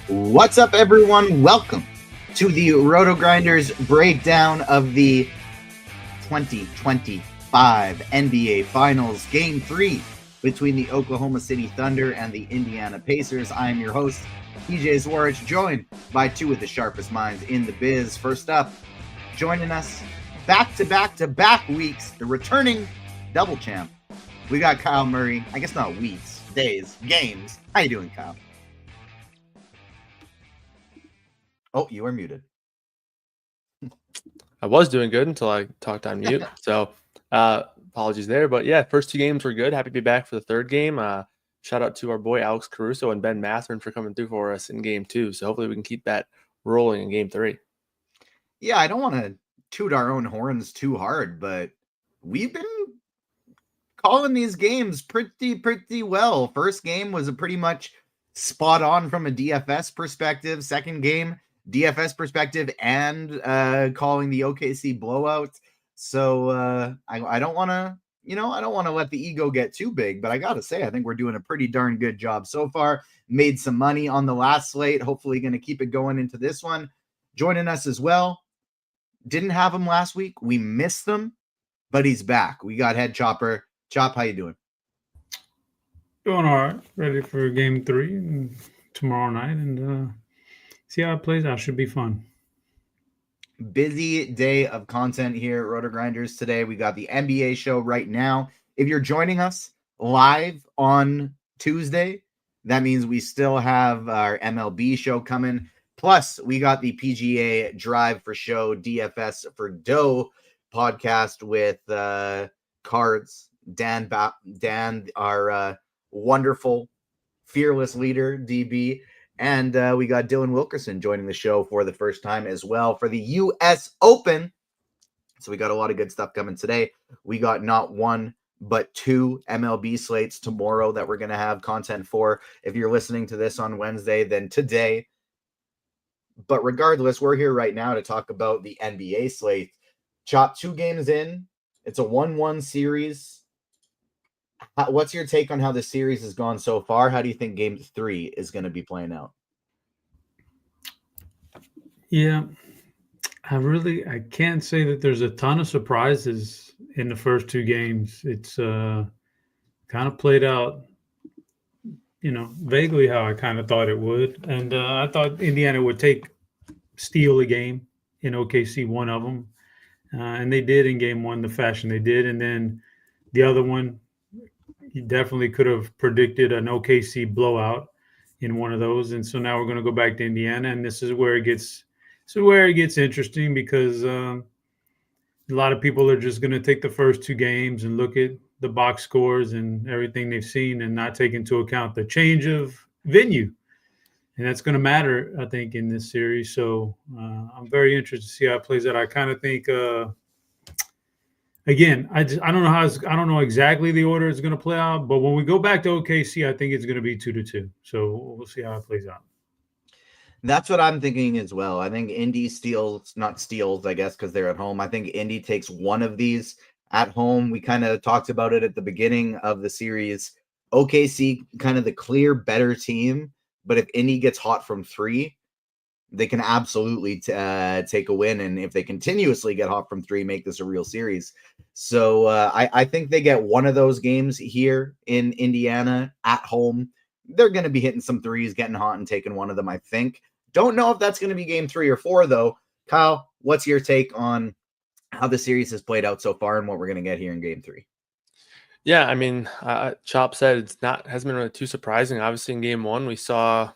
What's up, everyone? Welcome to the RotoGrinders breakdown of the 2025 NBA Finals Game 3 between the Oklahoma City Thunder and the Indiana Pacers. I am your host, PJ Zwarich, joined by two of the sharpest minds in the biz. First up, joining us back-to-back-to-back weeks, the returning double champ. We got Kyle Murray. I guess not weeks, days, games. How you doing, Kyle? Oh, you are muted. I was doing good until I talked on mute. So apologies there. But yeah, first two games were good. Happy to be back for the third game. Shout out to our boy Alex Caruso and Ben Matherin for coming through for us in game 2. So hopefully we can keep that rolling in game 3. Yeah, I don't want to toot our own horns too hard, but we've been calling these games pretty well. First game was a pretty much spot on from a DFS perspective. Second game, DFS perspective, and calling the OKC blowout. So I don't want to, I don't want to let the ego get too big, but I got to say, I think we're doing a pretty darn good job so far. Made some money on the last slate. Hopefully going to keep it going into this one. Joining us as well. Didn't have him last week. We missed him, but he's back. We got Head Chopper. Chop, how you doing? Doing all right. Ready for game 3 tomorrow night and see how it plays out. Should be fun. Busy day of content here at RotoGrinders today. We got the NBA show right now. If you're joining us live on Tuesday, that means we still have our MLB show coming. Plus, we got the PGA Drive for Show DFS for Dough podcast with Cards, Dan, our wonderful, fearless leader, DB. And we got Dylan Wilkerson joining the show for the first time as well for the U.S. Open. So we got a lot of good stuff coming today. We got not one, but 2 MLB slates tomorrow that we're going to have content for. If you're listening to this on Wednesday, then today. But regardless, we're here right now to talk about the NBA slate. Chop 2 games in. It's a 1-1 series. What's your take on how the series has gone so far? How do you think game 3 is going to be playing out? Yeah, I can't say that there's a ton of surprises in the first 2 games. It's kind of played out, vaguely how I kind of thought it would. And I thought Indiana would steal a game in OKC, one of them. And they did in game 1, the fashion they did. And then the other one, you definitely could have predicted an OKC blowout in one of those. And so now we're going to go back to Indiana, and this is where it gets interesting because a lot of people are just going to take the first 2 games and look at the box scores and everything they've seen and not take into account the change of venue. And that's going to matter, I think, in this series. So I'm very interested to see how it plays out. I kind of think again, I don't know exactly the order it's going to play out, but when we go back to OKC, I think it's going to be 2-2. So we'll see how it plays out. That's what I'm thinking as well. I think Indy not steals, I guess, because they're at home. I think Indy takes one of these at home. We kind of talked about it at the beginning of the series. OKC, kind of the clear better team, but if Indy gets hot from 3, they can absolutely take a win. And if they continuously get hot from 3, make this a real series. So I think they get one of those games here in Indiana at home. They're going to be hitting some threes, getting hot and taking one of them, I think. Don't know if that's going to be game 3 or 4, though. Kyle, what's your take on how the series has played out so far and what we're going to get here in game 3? Yeah, I mean, Chop said hasn't been really too surprising. Obviously, in game 1, we saw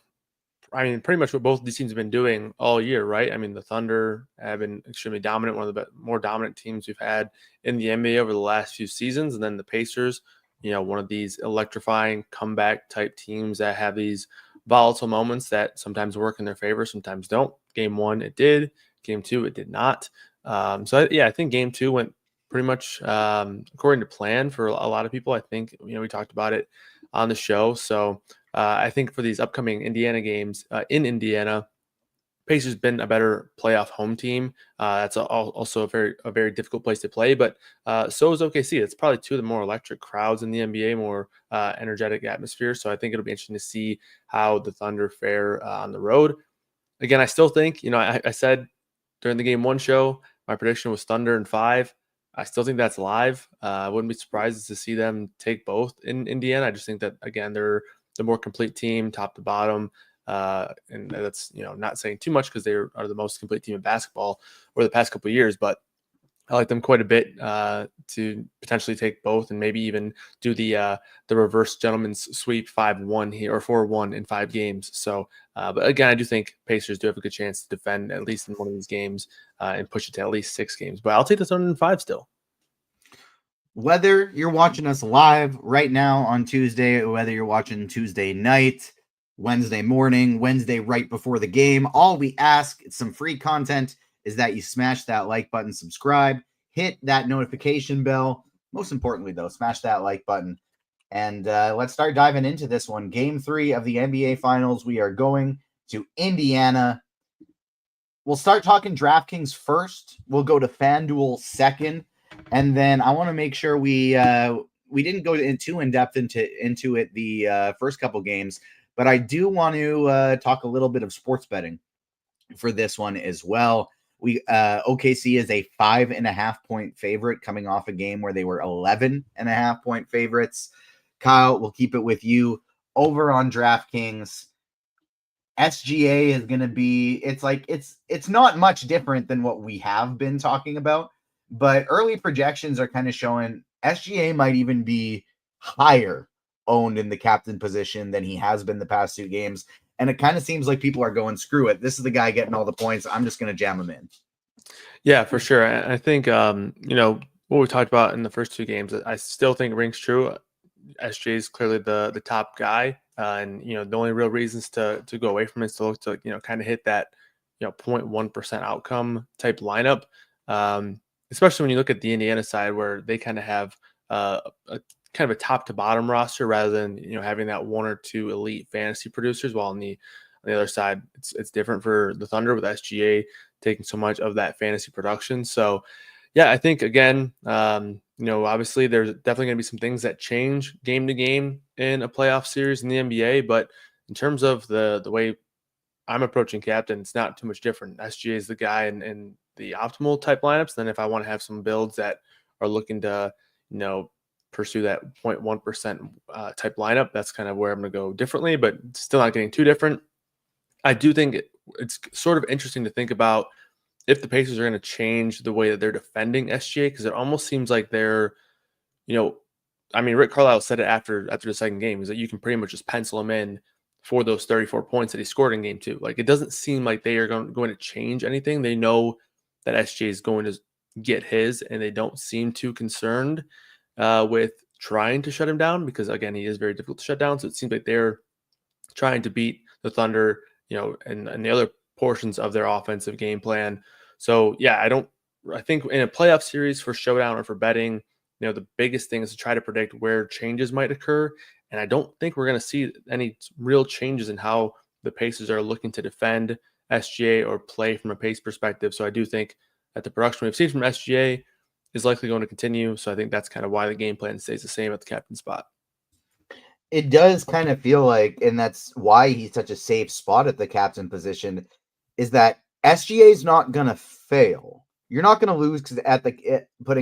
pretty much what both these teams have been doing all year, right? I mean, the Thunder have been extremely dominant, one of the more dominant teams we've had in the NBA over the last few seasons. And then the Pacers, one of these electrifying comeback type teams that have these volatile moments that sometimes work in their favor, sometimes don't. Game 1, it did. Game 2, it did not. I think game 2 went pretty much according to plan for a lot of people. I think, we talked about it on the show. So I think for these upcoming Indiana games in Indiana, Pacers been a better playoff home team. That's also a very difficult place to play, but so is OKC. It's probably two of the more electric crowds in the NBA, more energetic atmosphere. So I think it'll be interesting to see how the Thunder fare on the road. Again, I still think, I said during the Game 1 show, my prediction was Thunder in 5. I still think that's live. I wouldn't be surprised to see them take both in Indiana. I just think that, again, they're the more complete team, top to bottom. And that's, not saying too much because they are the most complete team in basketball over the past couple of years, but I like them quite a bit to potentially take both and maybe even do the reverse gentleman's sweep 5-1 here or 4-1 in 5 games. So, but again, I do think Pacers do have a good chance to defend at least in one of these games and push it to at least 6 games. But I'll take the Thunder in 5 still. Whether you're watching us live right now on Tuesday, or whether you're watching Tuesday night, Wednesday morning, Wednesday right before the game, all we ask, it's some free content, is that you smash that like button, subscribe, hit that notification bell. Most importantly, though, smash that like button. And let's start diving into this one. Game 3 of the NBA Finals. We are going to Indiana. We'll start talking DraftKings first. We'll go to FanDuel second. And then I want to make sure we didn't go too in-depth into it the first couple games, but I do want to talk a little bit of sports betting for this one as well. OKC is a 5.5-point favorite coming off a game where they were 11.5-point favorites. Kyle, we'll keep it with you over on DraftKings. SGA is going to be, it's not much different than what we have been talking about, but early projections are kind of showing SGA might even be higher owned in the captain position than he has been the past 2 games. And it kind of seems like people are going, screw it. This is the guy getting all the points. I'm just going to jam him in. Yeah, for sure. I think, what we talked about in the first 2 games, I still think rings true. SJ is clearly the top guy. And, the only real reasons to go away from it is to look to, kind of hit that, 0.1% outcome type lineup. Especially when you look at the Indiana side where they kind of have a kind of a top to bottom roster rather than, having that 1 or 2 elite fantasy producers, while on the other side, it's different for the Thunder with SGA taking so much of that fantasy production. So yeah, I think again, obviously there's definitely going to be some things that change game to game in a playoff series in the NBA, but in terms of the way I'm approaching captain, it's not too much different. SGA is the guy in the optimal type lineups. Then if I want to have some builds that are looking to, pursue that 0.1% type lineup, that's kind of where I'm going to go differently, but still not getting too different. I do think it's sort of interesting to think about if the Pacers are going to change the way that they're defending SGA, because it almost seems like they're, Rick Carlisle said it after the second game, is that you can pretty much just pencil him in for those 34 points that he scored in game 2. Like, it doesn't seem like they are going to change anything. They know that SGA is going to get his, and they don't seem too concerned with trying to shut him down, because again, he is very difficult to shut down. So it seems like they're trying to beat the Thunder, and the other portions of their offensive game plan. So yeah, I think in a playoff series for showdown or for betting, the biggest thing is to try to predict where changes might occur. And I don't think we're going to see any real changes in how the Pacers are looking to defend SGA or play from a pace perspective. So I do think that the production we've seen from SGA is likely going to continue. So I think that's kind of why the game plan stays the same at the captain spot. It does kind of feel like, and that's why he's such a safe spot at the captain position, is that SGA is not going to fail. You're not going to lose putting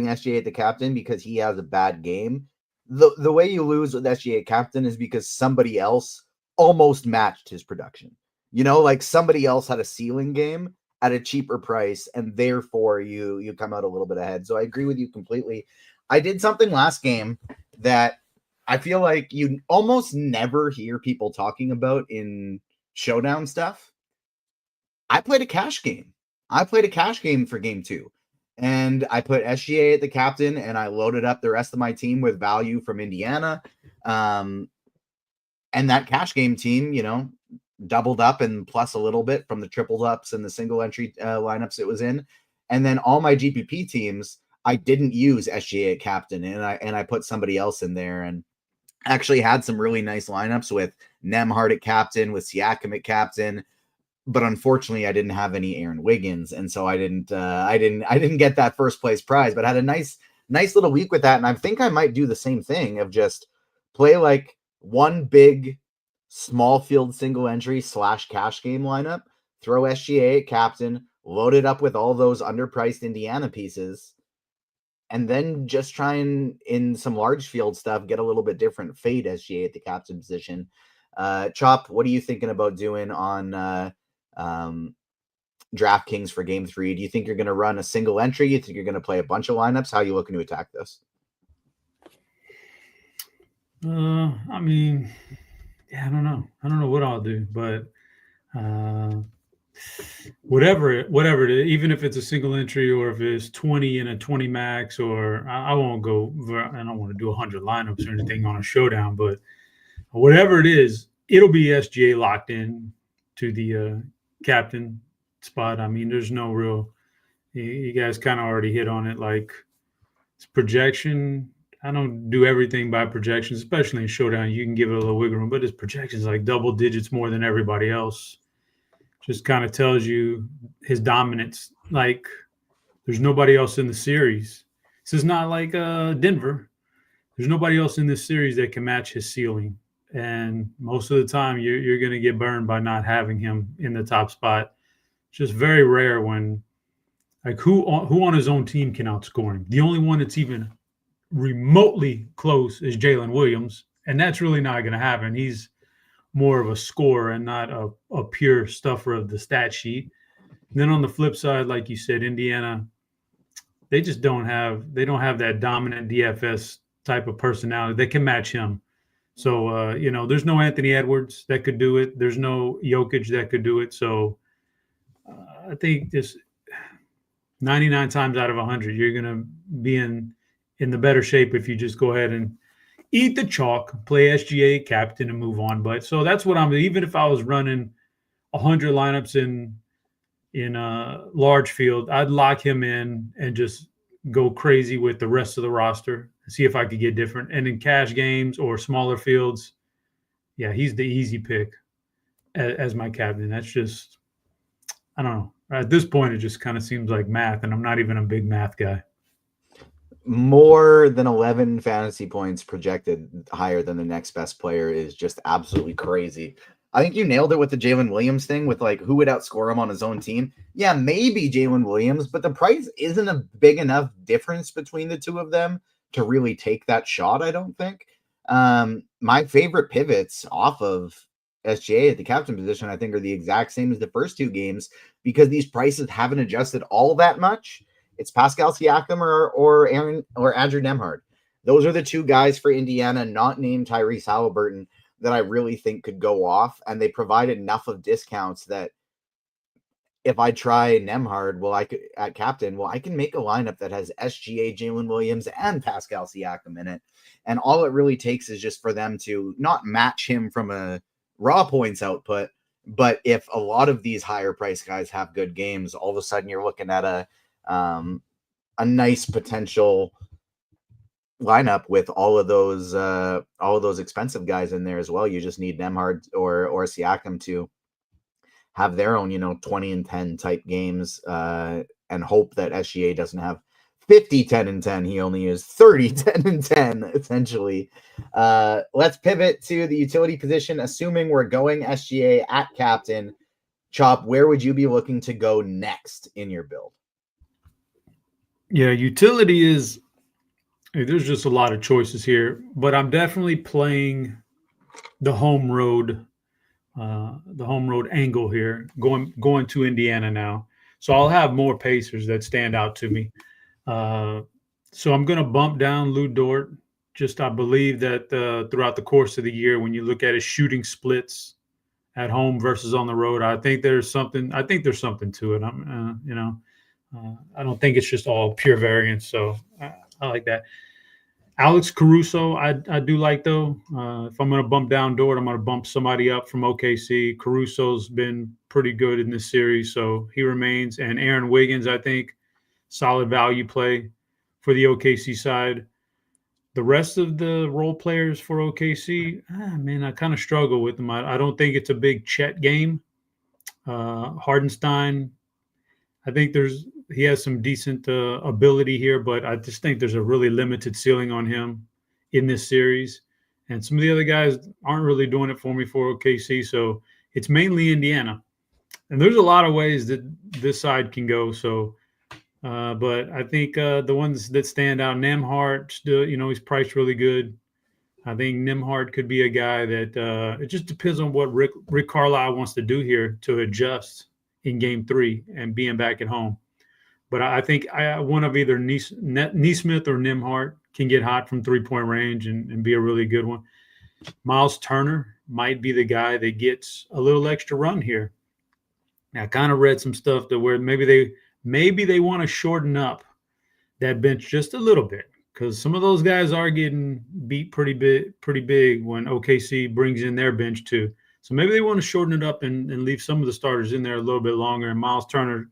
SGA at the captain because he has a bad game. The way you lose with SGA captain is because somebody else almost matched his production. Like somebody else had a ceiling game at a cheaper price, and therefore you come out a little bit ahead. So I agree with you completely. I did something last game that I feel like you almost never hear people talking about in showdown stuff. I played a cash game. For game 2. And I put SGA at the captain, and I loaded up the rest of my team with value from Indiana. And that cash game team, doubled up and plus a little bit from the triple ups and the single entry lineups it was in. And then all my GPP teams, I didn't use SGA at captain, and I put somebody else in there, and actually had some really nice lineups with Nembhard at captain, with Siakam at captain. But unfortunately, I didn't have any Aaron Wiggins, and so I didn't get that first place prize. But I had a nice little week with that, and I think I might do the same thing of just play like one big small field single entry / cash game lineup, throw SGA at captain, load it up with all those underpriced Indiana pieces, and then just try and, in some large field stuff, get a little bit different, fade SGA at the captain position. Chop, what are you thinking about doing on DraftKings for game 3? Do you think you're going to run a single entry? You think you're going to play a bunch of lineups? How are you looking to attack this? I mean, yeah, I don't know. I don't know what I'll do, but whatever it is, even if it's a single entry or if it's 20 and a 20 max, or I won't go, I don't want to do 100 lineups or anything on a showdown, but whatever it is, it'll be SGA locked in to the captain spot. I mean, there's no real, you guys kind of already hit on it. Like, it's projection. I don't do everything by projections, especially in showdown. You can give it a little wiggle room, but his projections like double digits more than everybody else. Just kind of tells you his dominance. Like, there's nobody else in the series. This is not like Denver. There's nobody else in this series that can match his ceiling. And most of the time, you're going to get burned by not having him in the top spot. It's just very rare when, like, who on his own team can outscore him? The only one that's even remotely close is Jalen Williams, and that's really not going to happen. He's more of a scorer and not a pure stuffer of the stat sheet. And then on the flip side, like you said, Indiana, they just don't have that dominant DFS type of personality that can match him. So, there's no Anthony Edwards that could do it. There's no Jokic that could do it. So I think just 99 times out of 100, you're going to be in the better shape if you just go ahead and eat the chalk, play SGA captain, and move on. But so that's what even if I was running 100 lineups in a large field, I'd lock him in and just go crazy with the rest of the roster and see if I could get different. And in cash games or smaller fields, yeah, he's the easy pick as my captain. That's just, I don't know. At this point, it just kind of seems like math, and I'm not even a big math guy. More than 11 fantasy points projected higher than the next best player is just absolutely crazy. I think you nailed it with the Jalen Williams thing, with like who would outscore him on his own team. Yeah, maybe Jalen Williams, but the price isn't a big enough difference between the two of them to really take that shot, I don't think. My favorite pivots off of SGA at the captain position, I think, are the exact same as the first two games, because these prices haven't adjusted all that much. It's Pascal Siakam or Andrew Nembhard. Those are the two guys for Indiana, not named Tyrese Halliburton, that I really think could go off. And they provide enough of discounts that if I try Nembhard, at captain, I can make a lineup that has SGA, Jalen Williams, and Pascal Siakam in it. And all it really takes is just for them to not match him from a raw points output, but if a lot of these higher price guys have good games, all of a sudden you're looking at a nice potential lineup with all of those expensive guys in there as well. You just need Nembhard or Siakam to have their own 20 and 10 type games, and hope that SGA doesn't have 50 10 and 10. He only is 30 10 and 10 essentially. Let's pivot to the utility position, assuming we're going SGA at captain. Chop, where would you be looking to go next in your build? Yeah, utility is, there's just a lot of choices here, but I'm definitely playing the home road angle here, going to Indiana now. So I'll have more Pacers that stand out to me. So I'm going to bump down Lou Dort. I believe that throughout the course of the year, when you look at his shooting splits at home versus on the road, I think there's something to it. I don't think it's just all pure variance. So I like that. Alex Caruso, I do like, though. If I'm going to bump down Dort, I'm going to bump somebody up from OKC. Caruso's been pretty good in this series, so he remains. And Aaron Wiggins, I think, solid value play for the OKC side. The rest of the role players for OKC, man, I kind of struggle with them. I don't think it's a big Chet game. Hardenstein, I think he has some decent ability here, but I just think there's a really limited ceiling on him in this series. And some of the other guys aren't really doing it for me for OKC. So it's mainly Indiana. And there's a lot of ways that this side can go. So, but I think the ones that stand out, Nemhart, still, he's priced really good. I think Nemhart could be a guy that it just depends on what Rick Carlisle wants to do here to adjust in game 3 and being back at home. But I think one of either Neesmith or Nemhart can get hot from 3-point range and be a really good one. Miles Turner might be the guy that gets a little extra run here. Now, I kind of read some stuff that where maybe they want to shorten up that bench just a little bit, because some of those guys are getting beat pretty big when OKC brings in their bench too. So maybe they want to shorten it up and leave some of the starters in there a little bit longer. And Miles Turner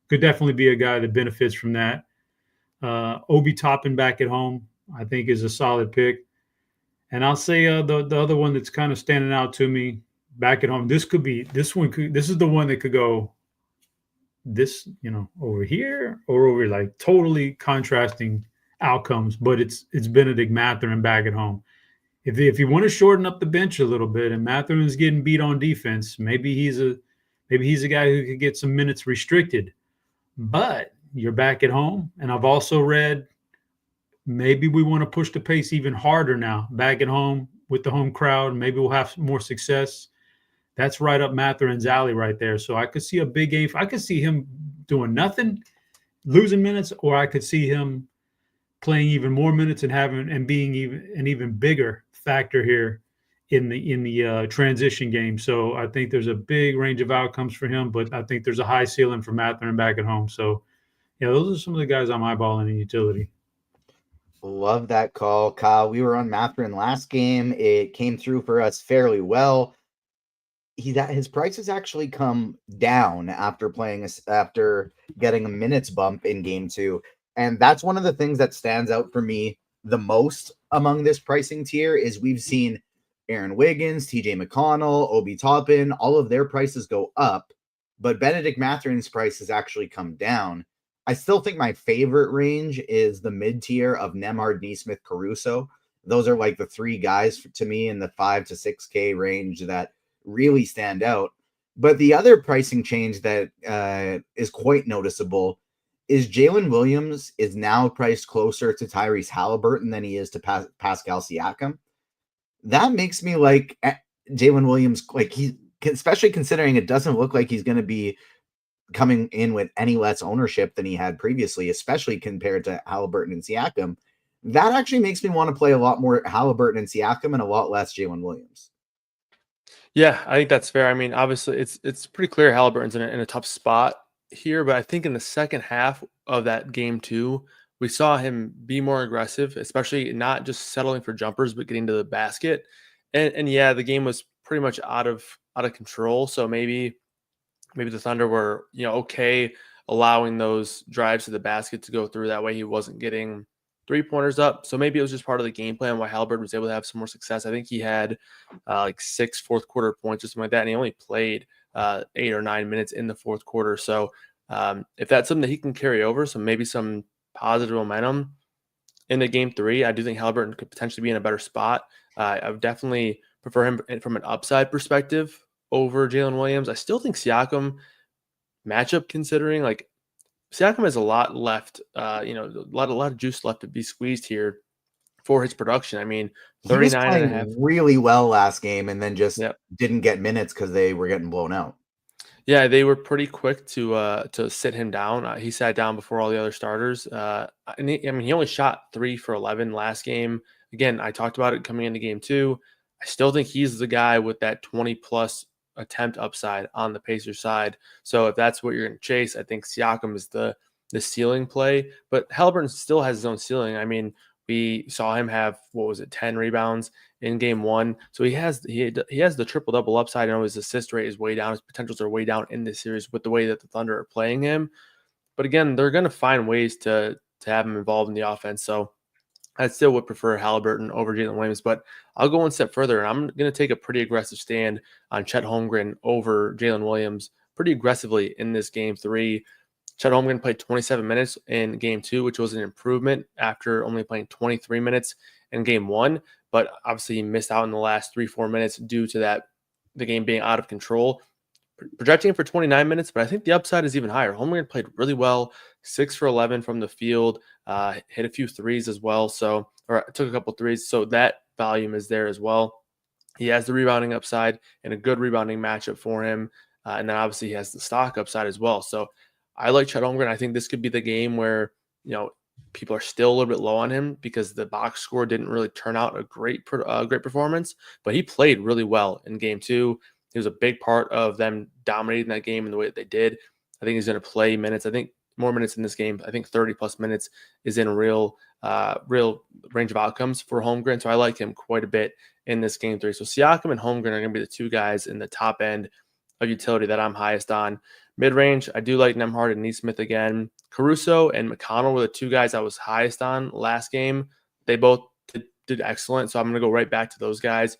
could definitely be a guy that benefits from that. Obi Toppin back at home, I think, is a solid pick. And I'll say the other one that's kind of standing out to me back at home. This is the one that could go this, over here or over, like totally contrasting outcomes. But it's Benedict Mathurin back at home. If you want to shorten up the bench a little bit, and Mathurin's getting beat on defense, maybe he's a guy who could get some minutes restricted. But you're back at home, and I've also read maybe we want to push the pace even harder now, back at home with the home crowd. Maybe we'll have more success. That's right up Mathurin's alley right there. So I could see a big game. I could see him doing nothing, losing minutes, or I could see him playing even more minutes and being an even bigger factor here in the transition game. So I think there's a big range of outcomes for him, but I think there's a high ceiling for Mathurin back at home. So yeah, those are some of the guys I'm eyeballing in utility. Love that call, Kyle. We were on Mathurin last game. It came through for us fairly well. His price has actually come down after getting a minutes bump in game 2. And that's one of the things that stands out for me the most among this pricing tier is we've seen Aaron Wiggins, TJ McConnell, Obi Toppin, all of their prices go up, but Benedict Mathurin's price has actually come down. I still think my favorite range is the mid-tier of Nemhard, Neesmith, Caruso. Those are like the 3 guys to me in the 5 to 6K range that really stand out. But the other pricing change that is quite noticeable is Jalen Williams is now priced closer to Tyrese Halliburton than he is to Pascal Siakam. That makes me like Jalen Williams, like especially considering it doesn't look like he's going to be coming in with any less ownership than he had previously, especially compared to Halliburton and Siakam. That actually makes me want to play a lot more Halliburton and Siakam and a lot less Jalen Williams. Yeah, I think that's fair. I mean, obviously, it's pretty clear Halliburton's in a tough spot here, but I think in the second half of that game 2, we saw him be more aggressive, especially not just settling for jumpers, but getting to the basket. And yeah, the game was pretty much out of control. So maybe the Thunder were, okay allowing those drives to the basket to go through. That way he wasn't getting 3-pointers up. So maybe it was just part of the game plan why Halliburton was able to have some more success. I think he had like 6 fourth quarter points or something like that, and he only played 8 or 9 minutes in the fourth quarter. So if that's something that he can carry over, so maybe some positive momentum in the game 3, I do think Halliburton could potentially be in a better spot. I would definitely prefer him from an upside perspective over Jalen Williams. I still think Siakam, matchup considering, like Siakam has a lot left, a lot of juice left to be squeezed here for his production. I mean, 39 and a half. Really well last game and then just didn't get minutes because they were getting blown out. Yeah, they were pretty quick to sit him down. He sat down before all the other starters. And he only shot 3 for 11 last game. Again, I talked about it coming into game 2. I still think he's the guy with that 20-plus attempt upside on the Pacers side. So if that's what you're going to chase, I think Siakam is the ceiling play. But Halliburton still has his own ceiling. I mean, we saw him have 10 rebounds in game 1. So he has the triple double upside. I know his assist rate is way down. His potentials are way down in this series with the way that the Thunder are playing him. But again, they're going to find ways to have him involved in the offense. So I still would prefer Halliburton over Jalen Williams, but I'll go one step further, and I'm going to take a pretty aggressive stand on Chet Holmgren over Jalen Williams pretty aggressively in this game 3. Chet Holmgren played 27 minutes in game 2, which was an improvement after only playing 23 minutes in game 1, but obviously he missed out in the last 3-4 minutes due to the game being out of control. Projecting for 29 minutes, but I think the upside is even higher. Holmgren played really well, 6 for 11 from the field, hit a few threes as well, or took a couple threes, so that volume is there as well. He has the rebounding upside and a good rebounding matchup for him, and then obviously he has the stock upside as well. So I like Chet Holmgren. I think this could be the game where people are still a little bit low on him because the box score didn't really turn out a great performance, but he played really well in game 2. He was a big part of them dominating that game in the way that they did. I think he's going to play minutes. I think more minutes in this game. I think 30-plus minutes is in a real range of outcomes for Holmgren. So I like him quite a bit in this game 3. So Siakam and Holmgren are going to be the two guys in the top end of utility that I'm highest on. Mid-range, I do like Nembhard and Nesmith again. Caruso and McConnell were the two guys I was highest on last game. They both did excellent, so I'm going to go right back to those guys.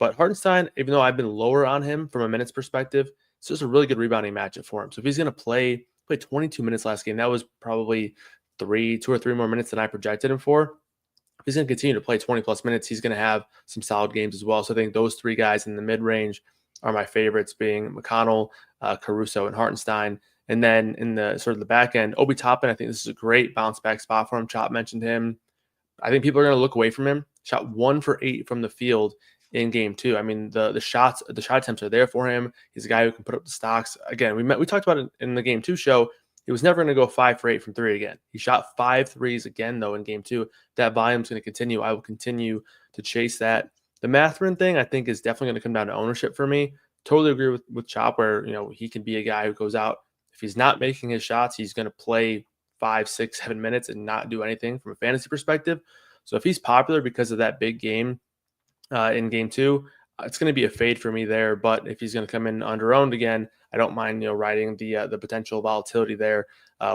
But Hartenstein, even though I've been lower on him from a minutes perspective, it's just a really good rebounding matchup for him. So if he's going to play 22 minutes last game, that was probably 2 or 3 more minutes than I projected him for. If he's going to continue to play 20-plus minutes, he's going to have some solid games as well. So I think those 3 guys in the mid-range are my favorites, being McConnell, Caruso, and Hartenstein. And then in the sort of the back end, Obi Toppin, I think this is a great bounce back spot for him. Chop mentioned him. I think people are going to look away from him. Shot 1 for 8 from the field in game 2. I mean, the shot attempts are there for him. He's a guy who can put up the stocks. Again, we talked about it in the game 2 show. He was never going to go 5 for 8 from 3 again. He shot 5 threes again, though, in game 2. That volume is going to continue. I will continue to chase that. The Mathurin thing, I think, is definitely going to come down to ownership for me. Totally agree with Chop, where he can be a guy who goes out. If he's not making his shots, he's going to play 5, 6, 7 minutes and not do anything from a fantasy perspective. So if he's popular because of that big game in game 2, it's going to be a fade for me there. But if he's going to come in under-owned again, I don't mind riding the potential volatility there.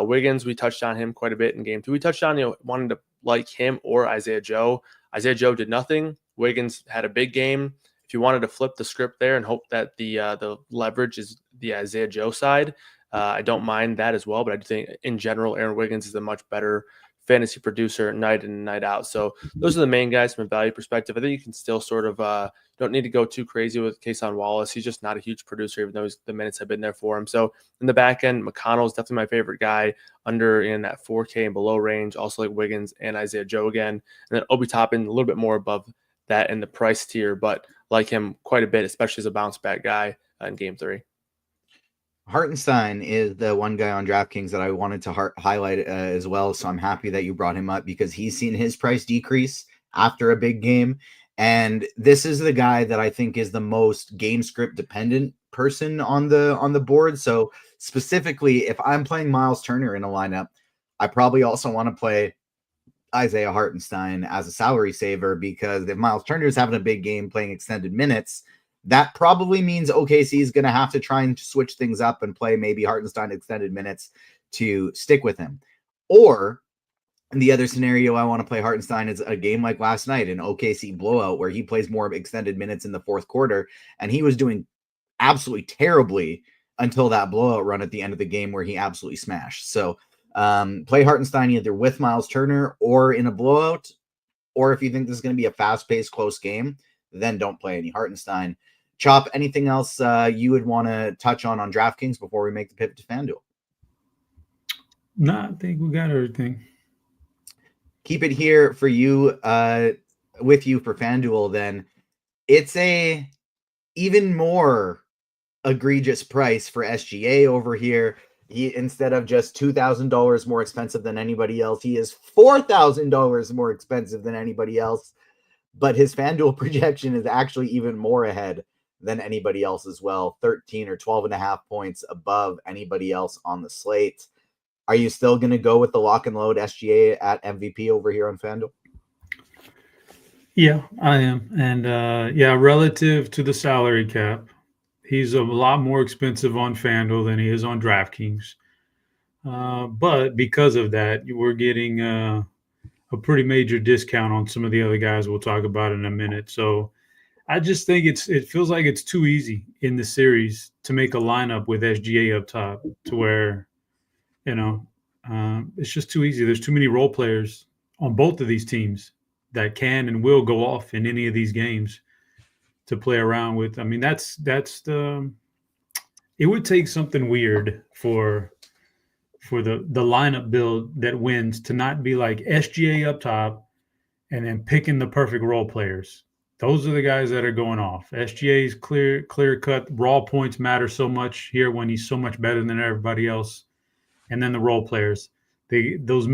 Wiggins, we touched on him quite a bit in game 2. We touched on wanting to like him or Isaiah Joe. Isaiah Joe did nothing. Wiggins had a big game. If you wanted to flip the script there and hope that the leverage is the Isaiah Joe side, I don't mind that as well. But I do think in general, Aaron Wiggins is a much better fantasy producer night in and night out. So those are the main guys from a value perspective. I think you can still sort of don't need to go too crazy with Kason Wallace. He's just not a huge producer, even though the minutes have been there for him. So in the back end, McConnell is definitely my favorite guy under in that 4K and below range. Also like Wiggins and Isaiah Joe again. And then Obi Toppin a little bit more above that in the price tier, but like him quite a bit, especially as a bounce back guy in game 3. Hartenstein is the one guy on DraftKings that I wanted to highlight as well. So I'm happy that you brought him up because he's seen his price decrease after a big game. And this is the guy that I think is the most game script dependent person on the board. So specifically, if I'm playing Miles Turner in a lineup, I probably also want to play Isaiah Hartenstein as a salary saver, because if Miles Turner is having a big game playing extended minutes, that probably means OKC is going to have to try and switch things up and play maybe Hartenstein extended minutes to stick with him. Or in the other scenario, I want to play Hartenstein is a game like last night, an OKC blowout where he plays more extended minutes in the fourth quarter, and he was doing absolutely terribly until that blowout run at the end of the game where he absolutely smashed. So play Hartenstein either with Miles Turner or in a blowout, or if you think this is going to be a fast-paced, close game, then don't play any Hartenstein. Chop, anything else you would want to touch on DraftKings before we make the pivot to FanDuel? No, I think we got everything. Keep it here for you, with you for FanDuel. Then it's a even more egregious price for SGA over here. He, instead of just $2,000 more expensive than anybody else, he is $4,000 more expensive than anybody else. But his FanDuel projection is actually even more ahead than anybody else as well. 13 or 12.5 points above anybody else on the slate. Are you still going to go with the lock and load SGA at MVP over here on FanDuel? Yeah, I am. And relative to the salary cap, he's a lot more expensive on FanDuel than he is on DraftKings. But because of that, we're getting a pretty major discount on some of the other guys we'll talk about in a minute. So I just think it feels like it's too easy in the series to make a lineup with SGA up top to where, it's just too easy. There's too many role players on both of these teams that can and will go off in any of these games to play around with. I mean, it would take something weird for the lineup build that wins to not be like SGA up top and then picking the perfect role players. Those are the guys that are going off. SGA's clear cut. Raw points matter so much here when he's so much better than everybody else. And then the role players, those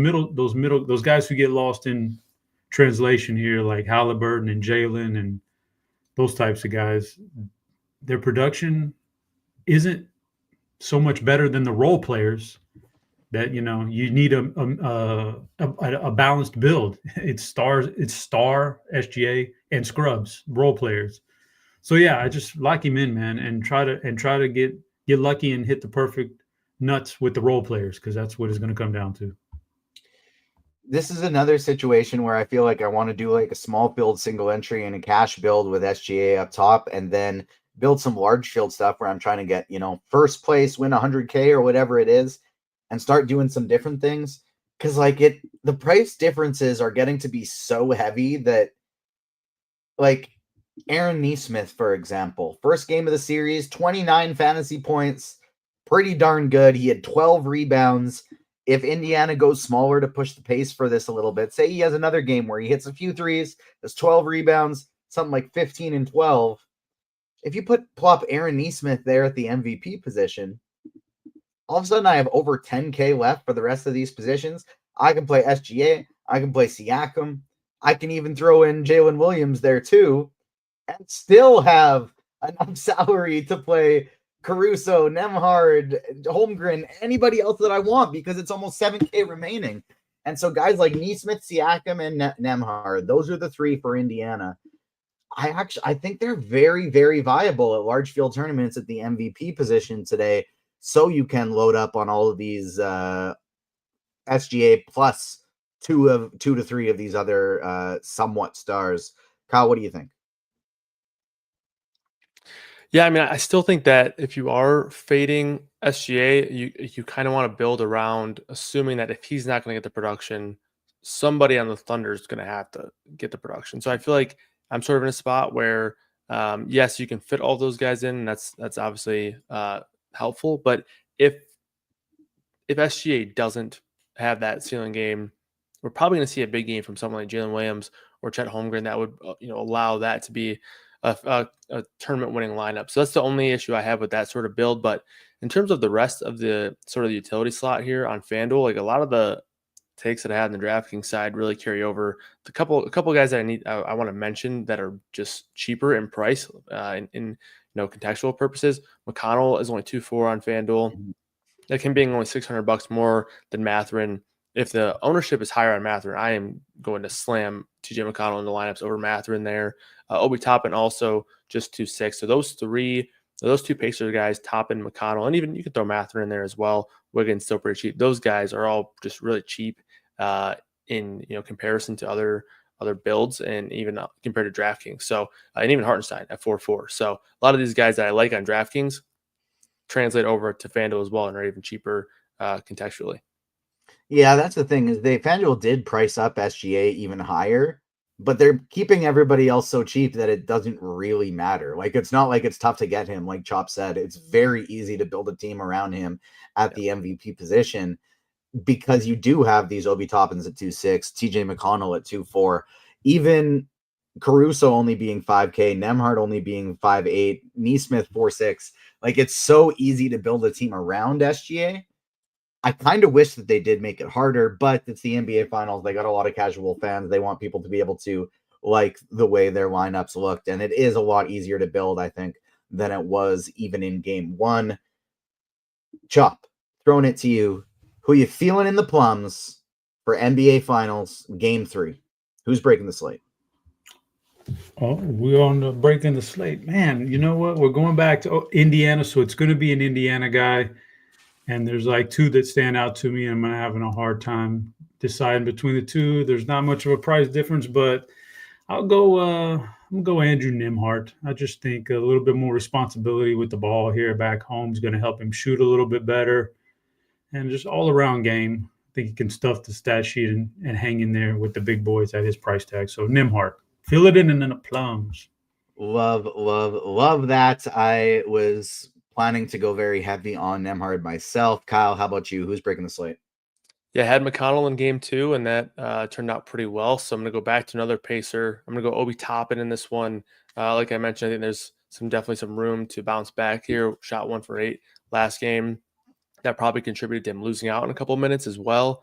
guys who get lost in translation here, like Halliburton and Jalen and those types of guys, their production isn't so much better than the role players that, you need a balanced build. It's star SGA and scrubs role players. So yeah, I just lock him in, man, and try to get lucky and hit the perfect nuts with the role players, because that's what it's going to come down to. This is another situation where I feel like I want to do like a small field single entry and a cash build with SGA up top, and then build some large field stuff where I'm trying to get, first place, win 100K or whatever it is, and start doing some different things. Because the price differences are getting to be so heavy that, like, Aaron Nesmith, for example, first game of the series, 29 fantasy points, pretty darn good. He had 12 rebounds. If Indiana goes smaller to push the pace for this a little bit, say he has another game where he hits a few threes, has 12 rebounds, something like 15 and 12. If you plop Aaron Nesmith there at the MVP position, all of a sudden I have over 10K left for the rest of these positions. I can play SGA. I can play Siakam. I can even throw in Jalen Williams there too, and still have enough salary to play Caruso, Nembhard, Holmgren, anybody else that I want, because it's almost 7K remaining. And so guys like Nesmith, Siakam, and Nembhard, those are the three for Indiana. I think they're very, very viable at large field tournaments at the MVP position today. So you can load up on all of these SGA plus two to three of these other somewhat stars. Kyle, what do you think? Yeah, I mean, I still think that if you are fading SGA, you kind of want to build around assuming that if he's not going to get the production, somebody on the Thunder is going to have to get the production. So I feel like I'm sort of in a spot where, yes, you can fit all those guys in. And that's obviously helpful. But if SGA doesn't have that ceiling game, we're probably going to see a big game from someone like Jalen Williams or Chet Holmgren that would allow that to be a tournament winning lineup. So that's the only issue I have with that sort of build. But in terms of the rest of the sort of the utility slot here on FanDuel, like a lot of the takes that I had on the DraftKings side really carry over. A couple guys that I want to mention that are just cheaper in price in contextual purposes. McConnell is only 2.4 on FanDuel. That can be only $600 more than Mathurin. If the ownership is higher on Mathurin, I am going to slam TJ McConnell in the lineups over Mathurin there. Obi Toppin also just 2.6. So those two Pacers guys, Toppin, McConnell, and even you can throw Mathurin in there as well. Wiggins still pretty cheap. Those guys are all just really cheap in comparison to other builds, and even compared to DraftKings. So and even Hartenstein at 4.4. So a lot of these guys that I like on DraftKings translate over to FanDuel as well and are even cheaper contextually. Yeah, that's the thing, is FanDuel did price up SGA even higher, but they're keeping everybody else so cheap that it doesn't really matter. Like, it's not like it's tough to get him. Like Chop said, it's very easy to build a team around him at the MVP position, because you do have these Obi Toppins at 2.6, TJ McConnell at 2.4, even Caruso only being 5K, Nembhard only being 5.8, Nesmith 4.6. Like, it's so easy to build a team around SGA. I kind of wish that they did make it harder, but it's the NBA Finals. They got a lot of casual fans. They want people to be able to like the way their lineups looked, and it is a lot easier to build, I think, than it was even in Game 1. Chop, throwing it to you. Who you feeling in the plums for NBA Finals Game 3? Who's breaking the slate? Oh, we're on the breaking the slate. Man, you know what? We're going back to Indiana, so it's going to be an Indiana guy. And there's like two that stand out to me. I'm having a hard time deciding between the two. There's not much of a price difference, but I'm gonna go Andrew Nimhart. I just think a little bit more responsibility with the ball here back home is going to help him shoot a little bit better, and just all around game. I think he can stuff the stat sheet and hang in there with the big boys at his price tag. So Nimhart, fill it in and then the plums. Love that. I was planning to go very heavy on Nemhard myself. Kyle, how about you? Who's breaking the slate? Yeah, I had McConnell in game 2, and that turned out pretty well. So I'm going to go back to another pacer. I'm going to go Obi Toppin in this one. Like I mentioned, I think there's definitely some room to bounce back here. Shot 1 for 8 last game. That probably contributed to him losing out in a couple of minutes as well.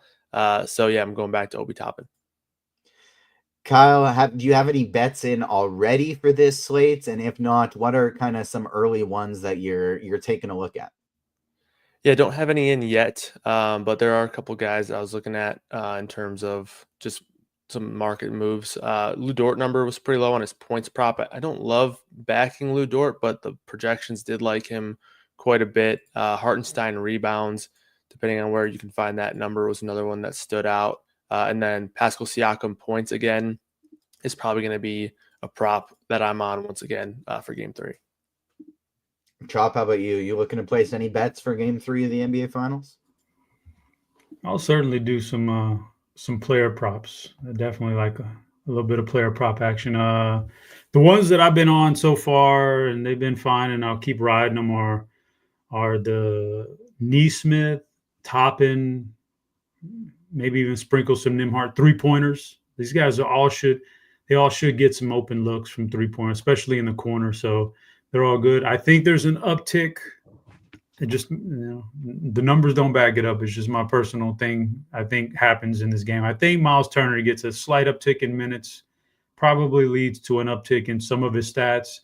So yeah, I'm going back to Obi Toppin. Kyle, do you have any bets in already for this slate? And if not, what are kind of some early ones that you're taking a look at? Yeah, don't have any in yet, but there are a couple guys I was looking at in terms of just some market moves. Lou Dort number was pretty low on his points prop. I don't love backing Lou Dort, but the projections did like him quite a bit. Hartenstein rebounds, depending on where you can find that number, was another one that stood out. And then Pascal Siakam points again is probably going to be a prop that I'm on once again for game 3. Chop, how about you? You looking to place any bets for game 3 of the NBA Finals? I'll certainly do some player props. I definitely like a little bit of player prop action. The ones that I've been on so far, and they've been fine, and I'll keep riding them, are the Neesmith, Toppin, maybe even sprinkle some Nimhart 3-pointers. These guys all should get some open looks from 3-pointers, especially in the corner. So they're all good. I think there's an uptick. It just, the numbers don't back it up. It's just my personal thing I think happens in this game. I think Miles Turner gets a slight uptick in minutes, probably leads to an uptick in some of his stats.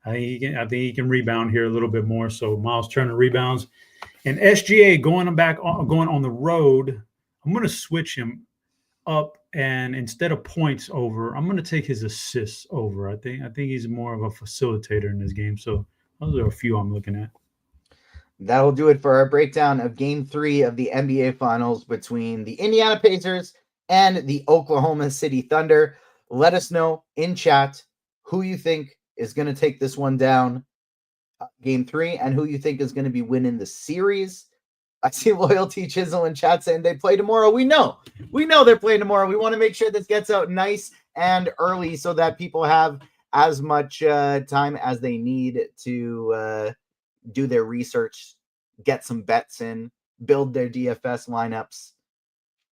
I think he can rebound here a little bit more. So Miles Turner rebounds. And SGA going on the road, I'm going to switch him up, and instead of points over, I'm going to take his assists over. I think he's more of a facilitator in this game. So those are a few I'm looking at. That'll do it for our breakdown of game 3 of the NBA Finals between the Indiana Pacers and the Oklahoma City Thunder. Let us know in chat who you think is going to take this one down, game 3, and who you think is going to be winning the series. I see Loyalty Chisel in chat saying they play tomorrow. We know they're playing tomorrow. We want to make sure this gets out nice and early so that people have as much time as they need to do their research, get some bets in, build their DFS lineups,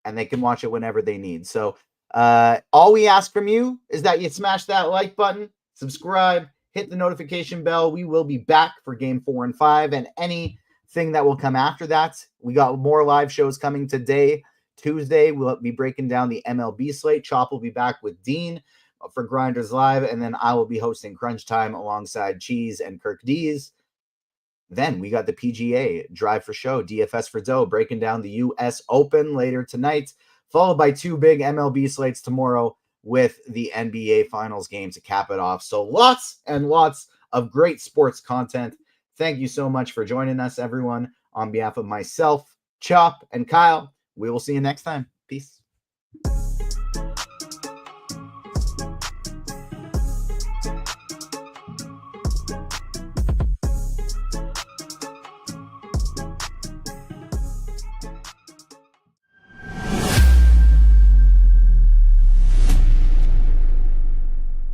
and they can watch it whenever they need. So all we ask from you is that you smash that like button, subscribe, hit the notification bell. We will be back for game 4 and 5 and anything that will come after that. We got more live shows coming today. Tuesday, we'll be breaking down the MLB slate. Chop will be back with Dean for Grinders Live, and then I will be hosting Crunch Time alongside Cheese and Kirk Dees. Then we got the PGA, Drive for Show, DFS for Dough, breaking down the U.S. Open later tonight, followed by 2 big MLB slates tomorrow with the NBA Finals game to cap it off. So lots and lots of great sports content. Thank you so much for joining us, everyone. On behalf of myself, Chop, and Kyle, we will see you next time. Peace.